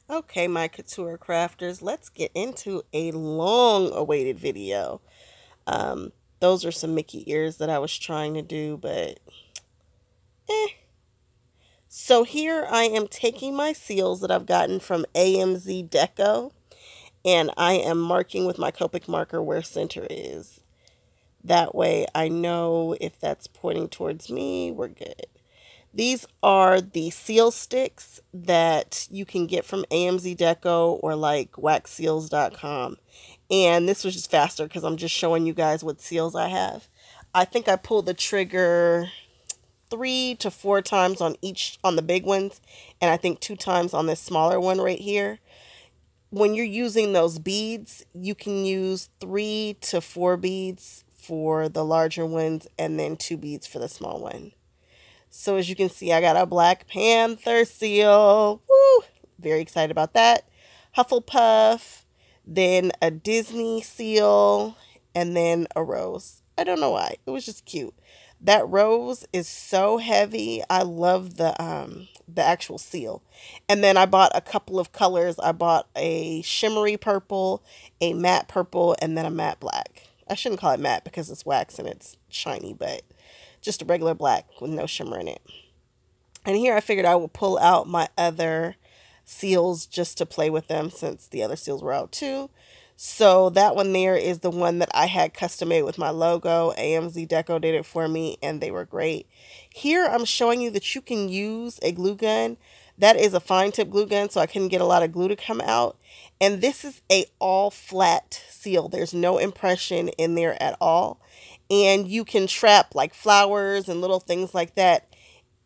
Okay, my couture crafters, let's get into a long awaited video. Um, those are some Mickey ears that I was trying to do, but eh. So here I am taking my seals that I've gotten from AMZ Deco, and I am marking with my Copic marker where center is. That way I know if that's pointing towards me, we're good. These are the seal sticks that you can get from AMZ Deco or like waxseals.com. And this was just faster because I'm just showing you guys what seals I have. I think I pulled the trigger 3 to 4 times on each on the big ones, and I think 2 times on this smaller one right here. When you're using those beads, you can use 3 to 4 beads for the larger ones and then 2 beads for the small one. So as you can see, I got a Black Panther seal. Woo! Very excited about that. Hufflepuff, then a Disney seal, and then a rose. I don't know why. It was just cute. That rose is so heavy. I love the actual seal. And then I bought a couple of colors. I bought a shimmery purple, a matte purple, and then a matte black. I shouldn't call it matte because it's wax and it's shiny, but just a regular black with no shimmer in it. And here I figured I would pull out my other seals just to play with them since the other seals were out too. So that one there is the one that I had custom made with my logo. AMZ Deco did it for me and they were great. Here I'm showing you that you can use a glue gun. That is a fine tip glue gun, so I couldn't get a lot of glue to come out. And this is a all flat seal. There's no impression in there at all. And you can trap like flowers and little things like that,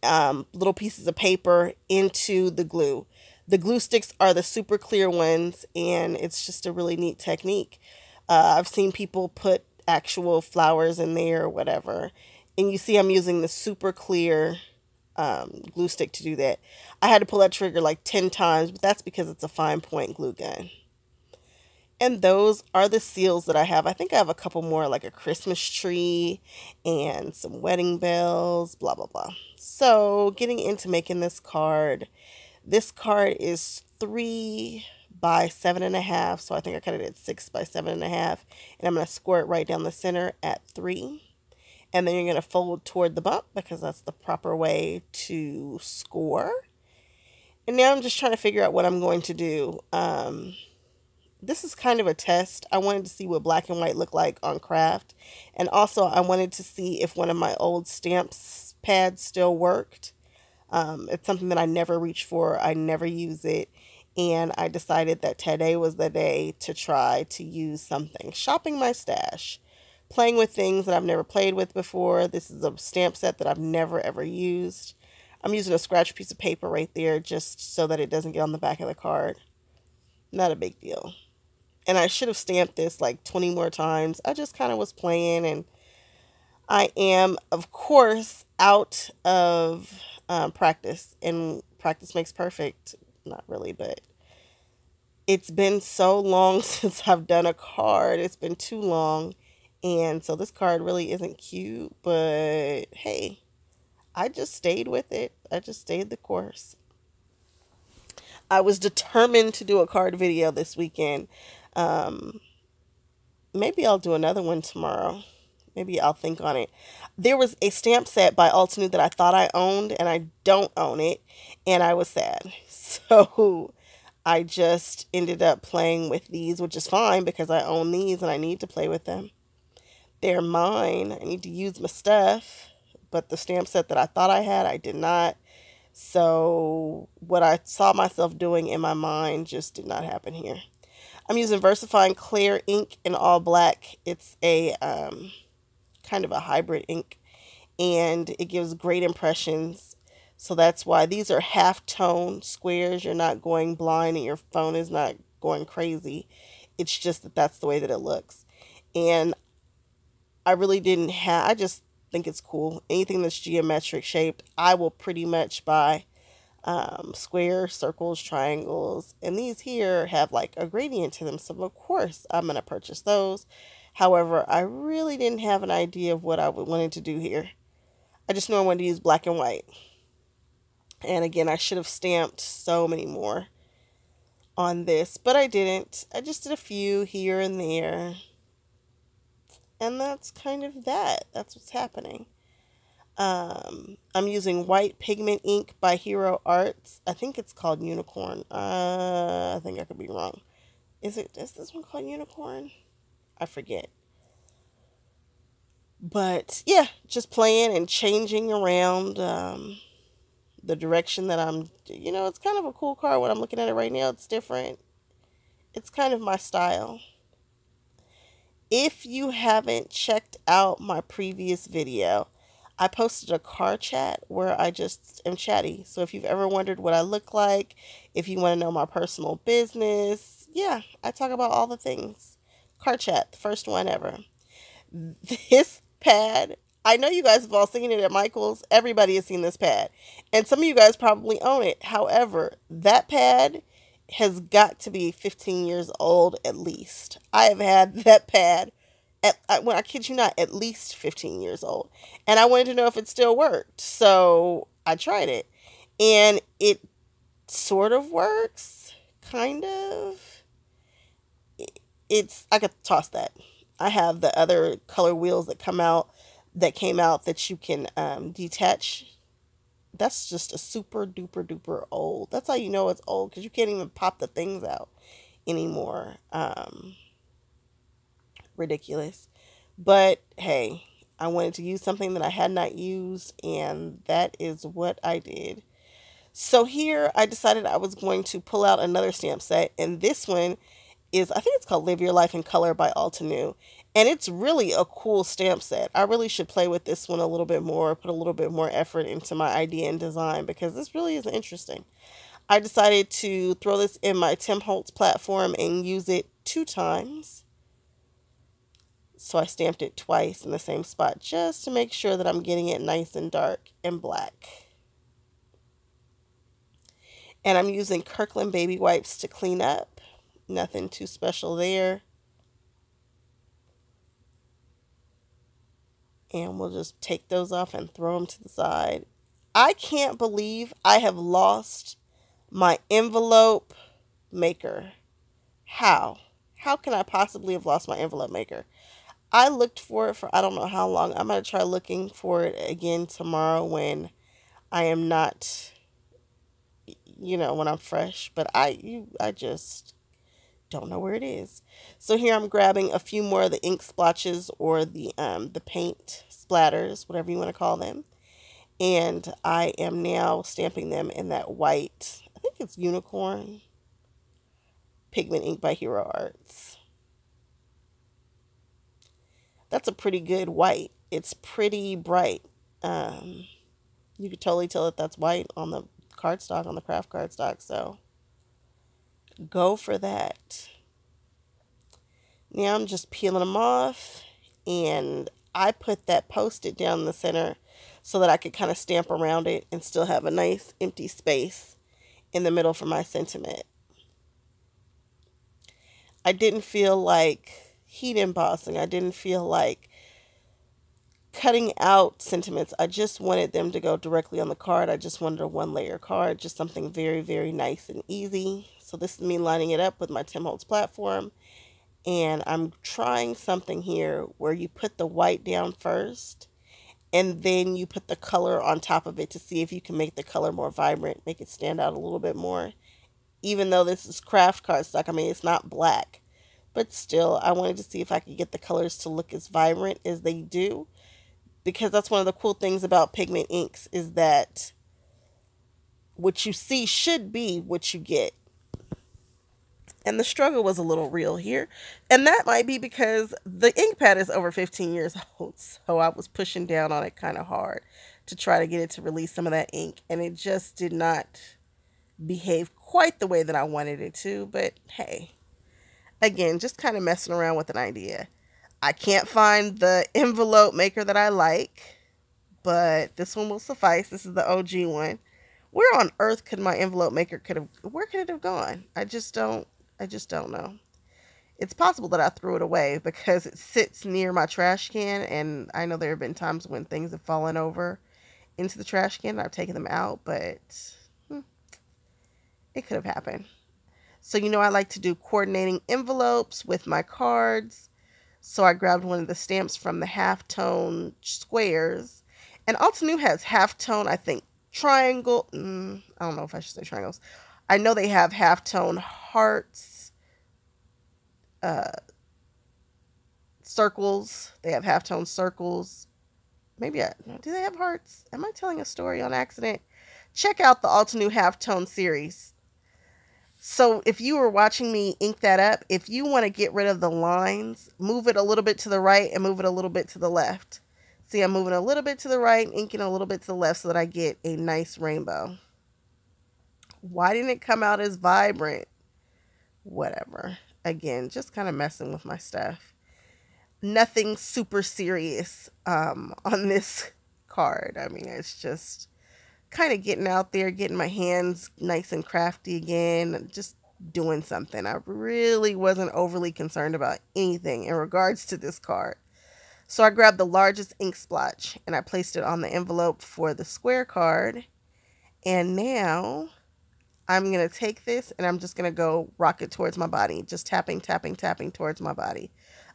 little pieces of paper into the glue. The glue sticks are the super clear ones, and it's just a really neat technique. I've seen people put actual flowers in there or whatever. And you see I'm using the super clear glue stick to do that. I had to pull that trigger like 10 times, but that's because it's a fine point glue gun. And those are the seals that I have. I think I have a couple more, like a Christmas tree and some wedding bells, blah, blah, blah. So getting into making this card. This card is 3 by 7.5. So I think I cut it at 6 by 7.5. And I'm going to score it right down the center at 3. And then you're going to fold toward the bump because that's the proper way to score. And now I'm just trying to figure out what I'm going to do. This is kind of a test. I wanted to see what black and white looked like on craft. And also I wanted to see if one of my old stamps pads still worked. It's something that I never reach for. I never use it. And I decided that today was the day to try to use something. Shopping my stash. Playing with things that I've never played with before. This is a stamp set that I've never ever used. I'm using a scratch piece of paper right there just so that it doesn't get on the back of the card. Not a big deal. And I should have stamped this like 20 more times. I just kind of was playing, and I am, of course, out of practice. And practice makes perfect. Not really, but it's been so long since I've done a card. It's been too long. And so this card really isn't cute, but hey, I just stayed with it. I just stayed the course. I was determined to do a card video this weekend. Um, Maybe I'll do another one tomorrow. Maybe I'll think on it. There was a stamp set by Altenew that I thought I owned, and I don't own it, and I was sad. So I just ended up playing with these, which is fine because I own these and I need to play with them. They're mine. I need to use my stuff, but the stamp set that I thought I had, I did not. So what I saw myself doing in my mind just did not happen here. I'm using VersaFine Clear ink in all black. It's a kind of a hybrid ink, and it gives great impressions. So that's why these are half-tone squares. You're not going blind and your phone is not going crazy. It's just that that's the way that it looks. And I really didn't have, I just think it's cool. Anything that's geometric shaped, I will pretty much buy. Squares, circles, triangles, and these here have like a gradient to them, so of course I'm going to purchase those. However, I really didn't have an idea of what I wanted to do here. I just knew I wanted to use black and white, and again I should have stamped so many more. on this, but I didn't. I just did a few here and there. And that's kind of that. That's what's happening. I'm using white pigment ink by Hero Arts. I think it's called Unicorn. I think I could be wrong. Is this one called Unicorn? I forget. But yeah, just playing and changing around the direction that it's kind of a cool card when I'm looking at it right now. It's different. It's kind of my style. If you haven't checked out my previous video, I posted a card chat where I just am chatty. So if you've ever wondered what I look like, if you want to know my personal business, yeah, I talk about all the things. Card chat, the first one ever. This pad, I know you guys have all seen it at Michael's. Everybody has seen this pad. And some of you guys probably own it. However, that pad has got to be 15 years old at least. I have had that pad when I kid you not, at least 15 years old. And I wanted to know if it still worked. So I tried it. And it sort of works. Kind of. I could toss that. I have the other color wheels that came out that you can detach. That's just a super duper duper old. That's how you know it's old, because you can't even pop the things out anymore. Ridiculous. But hey, I wanted to use something that I had not used, and that is what I did. So here I decided I was going to pull out another stamp set, and this one is, I think it's called Live Your Life in Color by Altenew. And it's really a cool stamp set. I really should play with this one a little bit more, put a little bit more effort into my idea and design, because this really is interesting. I decided to throw this in my Tim Holtz platform and use it 2 times. So I stamped it twice in the same spot just to make sure that I'm getting it nice and dark and black. And I'm using Kirkland baby wipes to clean up. Nothing too special there. And we'll just take those off and throw them to the side. I can't believe I have lost my envelope maker. How? How can I possibly have lost my envelope maker? I looked for it for I don't know how long. I'm going to try looking for it again tomorrow when I am not, when I'm fresh. But I just don't know where it is. So here I'm grabbing a few more of the ink splotches, or the paint splatters, whatever you want to call them. And I am now stamping them in that white, I think it's Unicorn pigment ink by Hero Arts. That's a pretty good white. It's pretty bright. You could totally tell that that's white on the cardstock, on the craft cardstock. So go for that. Now I'm just peeling them off, and I put that Post-it down in the center so that I could kind of stamp around it and still have a nice empty space in the middle for my sentiment. I didn't feel like heat embossing. I didn't feel like cutting out sentiments. I just wanted them to go directly on the card. I just wanted a 1-layer card, just something very, very nice and easy. So this is me lining it up with my Tim Holtz platform. And I'm trying something here where you put the white down first, and then you put the color on top of it to see if you can make the color more vibrant, make it stand out a little bit more. Even though this is craft cardstock, I mean, it's not black. But still, I wanted to see if I could get the colors to look as vibrant as they do. Because that's one of the cool things about pigment inks, is that what you see should be what you get. And the struggle was a little real here. And that might be because the ink pad is over 15 years old. So I was pushing down on it kind of hard to try to get it to release some of that ink. And it just did not behave quite the way that I wanted it to. But hey, again, just kind of messing around with an idea. I can't find the envelope maker that I like, but this one will suffice. This is the OG one. Where on earth could my envelope maker where could it have gone? I just don't know. It's possible that I threw it away because it sits near my trash can, and I know there have been times when things have fallen over into the trash can and I've taken them out, but it could have happened. So, I like to do coordinating envelopes with my cards. So I grabbed one of the stamps from the halftone squares. And Altenew has halftone, I think, triangle. I don't know if I should say triangles. I know they have halftone hearts, uh, circles. They have halftone circles. Maybe do they have hearts? Am I telling a story on accident? Check out the Altenew halftone series. So if you were watching me ink that up, if you want to get rid of the lines, move it a little bit to the right and move it a little bit to the left. See, I'm moving a little bit to the right, inking a little bit to the left so that I get a nice rainbow. Why didn't it come out as vibrant? Whatever. Again, just kind of messing with my stuff. Nothing super serious on this card. I mean, it's just kind of getting out there, getting my hands nice and crafty again, just doing something. I really wasn't overly concerned about anything in regards to this card. So I grabbed the largest ink splotch and I placed it on the envelope for the square card. And now I'm going to take this and I'm just going to go rock it towards my body. Just tapping, tapping, tapping towards my body.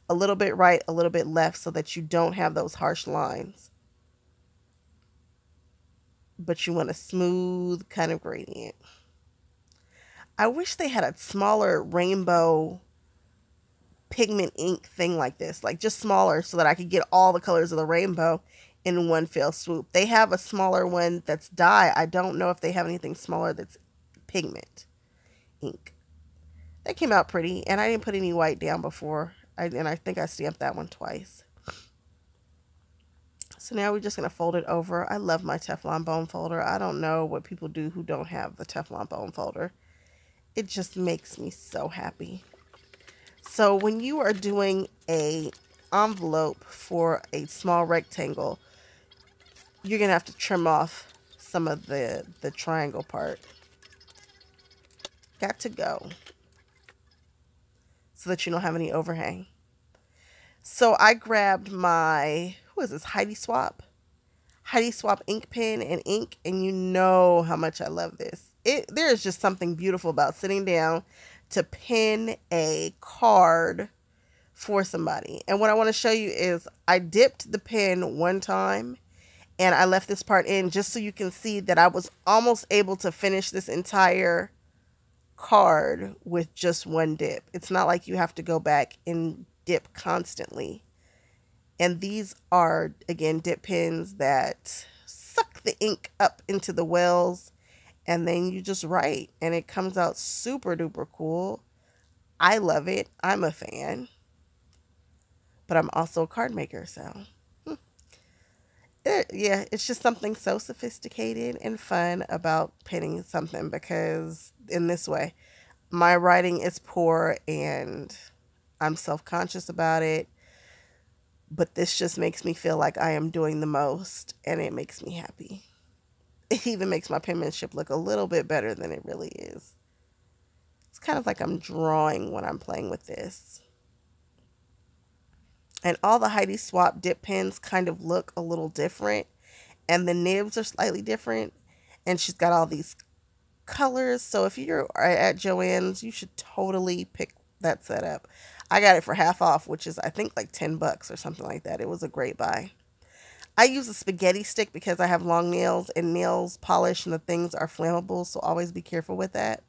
A little bit right, a little bit left so that you don't have those harsh lines. But you want a smooth kind of gradient. I wish they had a smaller rainbow pigment ink thing like this, like just smaller so that I could get all the colors of the rainbow in one fell swoop. They have a smaller one that's dye. I don't know if they have anything smaller that's pigment ink. That came out pretty, and I didn't put any white down before. And I think I stamped that one twice. So now we're just going to fold it over. I love my Teflon bone folder. I don't know what people do who don't have the Teflon bone folder. It just makes me so happy. So when you are doing a envelope for a small rectangle, you're going to have to trim off some of the triangle part. Got to go. So that you don't have any overhang. So I grabbed my, who is this, Heidi Swap ink pen and ink, and you know how much I love this. There is just something beautiful about sitting down to pen a card for somebody. And what I want to show you is I dipped the pen one time and I left this part in just so you can see that I was almost able to finish this entire card with just one dip. It's not like you have to go back and dip constantly. And these are, again, dip pens that suck the ink up into the wells and then you just write and it comes out super duper cool. I love it. I'm a fan. But I'm also a card maker, so yeah, it's just something so sophisticated and fun about penning something, because in this way, my writing is poor and I'm self-conscious about it, but this just makes me feel like I am doing the most and it makes me happy. It even makes my penmanship look a little bit better than it really is. It's kind of like I'm drawing when I'm playing with this. And all the Heidi Swap dip pens kind of look a little different. And the nibs are slightly different. And she's got all these colors. So if you're at Joann's, you should totally pick that set up. I got it for half off, which is I think like $10 or something like that. It was a great buy. I use a spaghetti stick because I have long nails and nails polish and the things are flammable. So always be careful with that.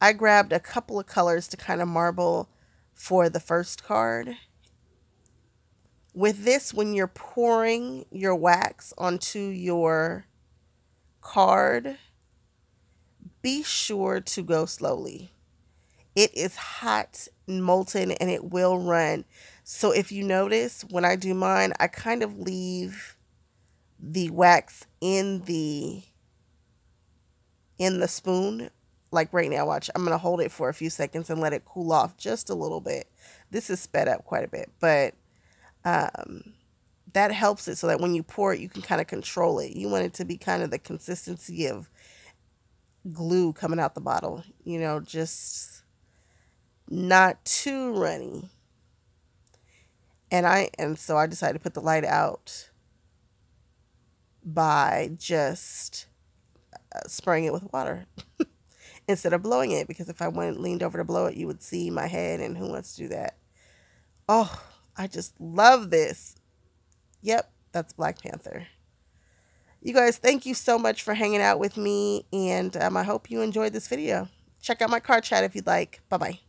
I grabbed a couple of colors to kind of marble for the first card. With this, when you're pouring your wax onto your card, be sure to go slowly. It is hot, molten, and it will run. So if you notice, when I do mine, I kind of leave the wax in the spoon. Like right now, watch. I'm going to hold it for a few seconds and let it cool off just a little bit. This is sped up quite a bit, but that helps it so that when you pour it, you can kind of control it. You want it to be kind of the consistency of glue coming out the bottle, you know, just not too runny. And so I decided to put the light out by just spraying it with water. instead of blowing it, because if I went leaned over to blow it, you would see my head, and who wants to do that? Oh, I just love this. Yep, that's Black Panther. You guys, thank you so much for hanging out with me, and I hope you enjoyed this video. Check out my card chat if you'd like. Bye-bye.